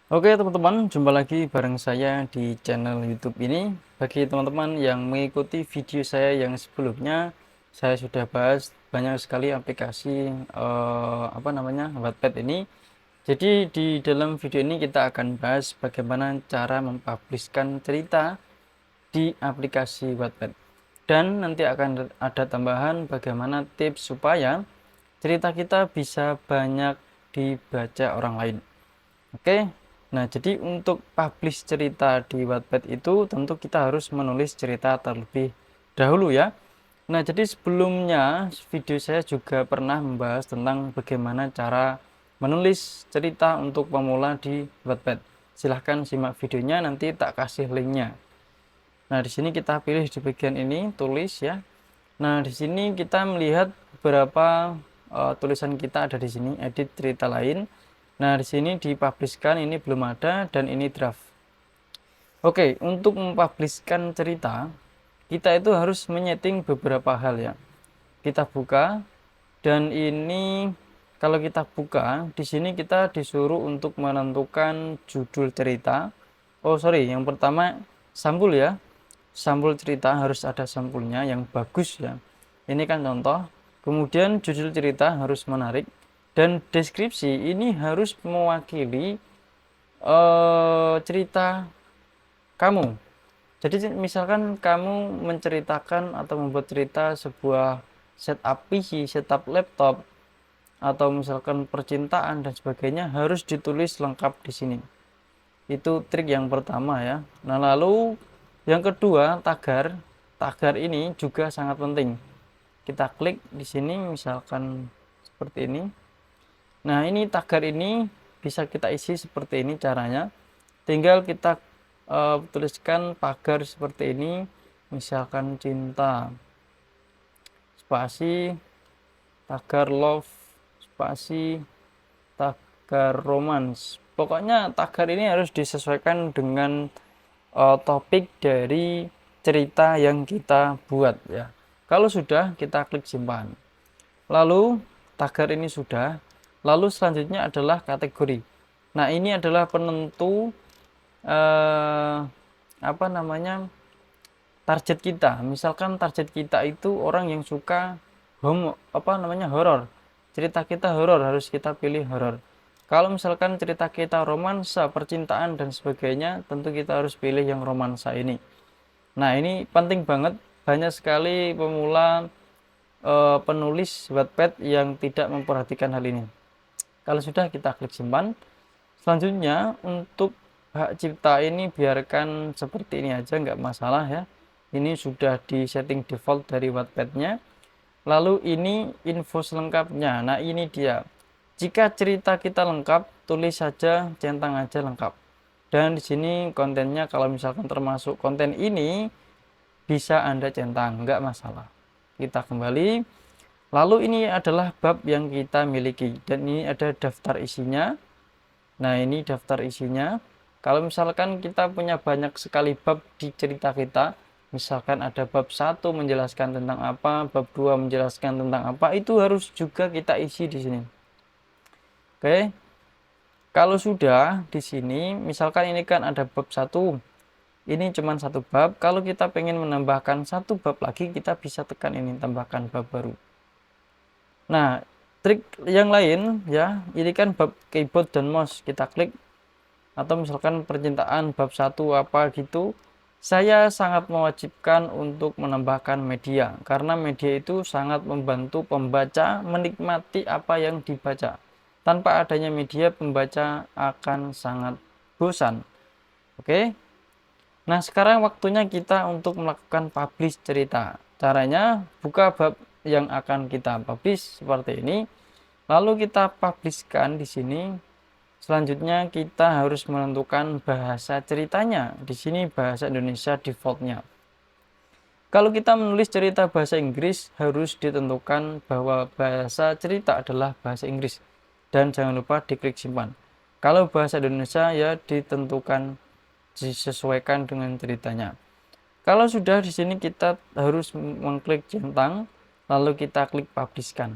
Oke teman-teman, jumpa lagi bareng saya di channel YouTube ini. Bagi teman-teman yang mengikuti video saya yang sebelumnya, saya sudah bahas banyak sekali aplikasi Wattpad ini. Jadi di dalam video ini kita akan bahas bagaimana cara mempublishkan cerita di aplikasi Wattpad. Dan nanti akan ada tambahan bagaimana tips supaya cerita kita bisa banyak dibaca orang lain. Oke, nah jadi untuk publish cerita di Wattpad itu tentu kita harus menulis cerita terlebih dahulu ya. Nah jadi sebelumnya video saya juga pernah membahas tentang bagaimana cara menulis cerita untuk pemula di Wattpad. Silahkan simak videonya, nanti tak kasih linknya. Nah di sini kita pilih di bagian ini tulis ya. Nah di sini kita melihat beberapa tulisan kita ada di sini, edit cerita lain. Nah, di sini dipublishkan ini belum ada dan ini draft. Oke, untuk mempublishkan cerita, kita itu harus menyeting beberapa hal ya. Kita buka dan ini kalau kita buka, di sini kita disuruh untuk menentukan judul cerita. Oh, sorry, yang pertama sampul ya. Sampul cerita harus ada sampulnya yang bagus ya. Ini kan contoh. Kemudian judul cerita harus menarik dan deskripsi ini harus mewakili cerita kamu. Jadi misalkan kamu menceritakan atau membuat cerita sebuah setup PC, setup laptop, atau misalkan percintaan dan sebagainya harus ditulis lengkap di sini. Itu trik yang pertama ya. Nah, lalu yang kedua, tagar. Tagar ini juga sangat penting. Kita klik di sini misalkan seperti ini. Nah, ini tagar ini bisa kita isi seperti ini caranya. Tinggal kita tuliskan tagar seperti ini, misalkan cinta, spasi, tagar love, spasi, tagar romance. Pokoknya tagar ini harus disesuaikan dengan topik dari cerita yang kita buat ya. Kalau sudah, kita klik simpan. Lalu tagar ini sudah. Lalu selanjutnya adalah kategori. Nah, ini adalah penentu eh, apa namanya target kita. Misalkan target kita itu orang yang suka horor. Cerita kita horor, harus kita pilih horor. Kalau misalkan cerita kita romansa, percintaan dan sebagainya, tentu kita harus pilih yang romansa ini. Nah, ini penting banget. Banyak sekali pemula penulis Wattpad yang tidak memperhatikan hal ini. Kalau sudah, kita klik simpan. Selanjutnya untuk hak cipta ini biarkan seperti ini aja, nggak masalah ya. Ini sudah di setting default dari Wattpad-nya. Lalu ini info selengkapnya. Nah, ini dia. Jika cerita kita lengkap, tulis saja, centang aja lengkap. Dan di sini kontennya kalau misalkan termasuk konten ini bisa Anda centang, nggak masalah. Kita kembali. Lalu ini adalah bab yang kita miliki dan ini ada daftar isinya. Nah, ini daftar isinya. Kalau misalkan kita punya banyak sekali bab di cerita kita, misalkan ada bab 1 menjelaskan tentang apa, bab 2 menjelaskan tentang apa, itu harus juga kita isi di sini. Oke. Kalau sudah di sini, misalkan ini kan ada bab 1. Ini cuma satu bab. Kalau kita pengen menambahkan satu bab lagi, kita bisa tekan ini, tambahkan bab baru. Nah, trik yang lain ya, ini kan bab keyboard dan mouse, kita klik. Atau misalkan percintaan bab 1 apa gitu, saya sangat mewajibkan untuk menambahkan media karena media itu sangat membantu pembaca menikmati apa yang dibaca. Tanpa adanya media, pembaca akan sangat bosan. Oke. Nah, sekarang waktunya kita untuk melakukan publish cerita. Caranya buka bab yang akan kita publish seperti ini. Lalu kita publishkan di sini. Selanjutnya kita harus menentukan bahasa ceritanya. Di sini bahasa Indonesia defaultnya. Kalau kita menulis cerita bahasa Inggris, harus ditentukan bahwa bahasa cerita adalah bahasa Inggris. Dan jangan lupa diklik simpan. Kalau bahasa Indonesia ya ditentukan, disesuaikan dengan ceritanya. Kalau sudah di sini kita harus mengklik centang, lalu kita klik publishkan.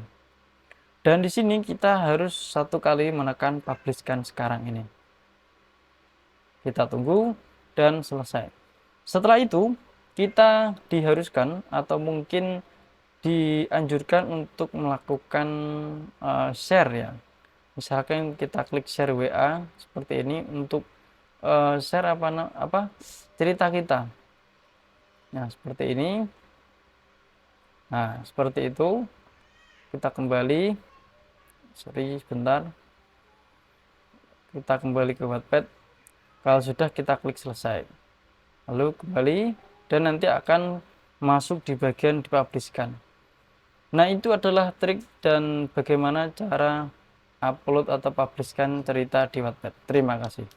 Dan di sini kita harus satu kali menekan publishkan sekarang ini. Kita tunggu dan selesai. Setelah itu kita diharuskan atau mungkin dianjurkan untuk melakukan share ya. Misalkan kita klik share WA seperti ini untuk share apa cerita kita. Nah, seperti ini. Nah, seperti itu. Kita kembali. Sorry, sebentar. Kita kembali ke Wattpad. Kalau sudah, kita klik selesai. Lalu kembali dan nanti akan masuk di bagian dipublishkan. Nah, itu adalah trik dan bagaimana cara upload atau publishkan cerita di Wattpad. Terima kasih.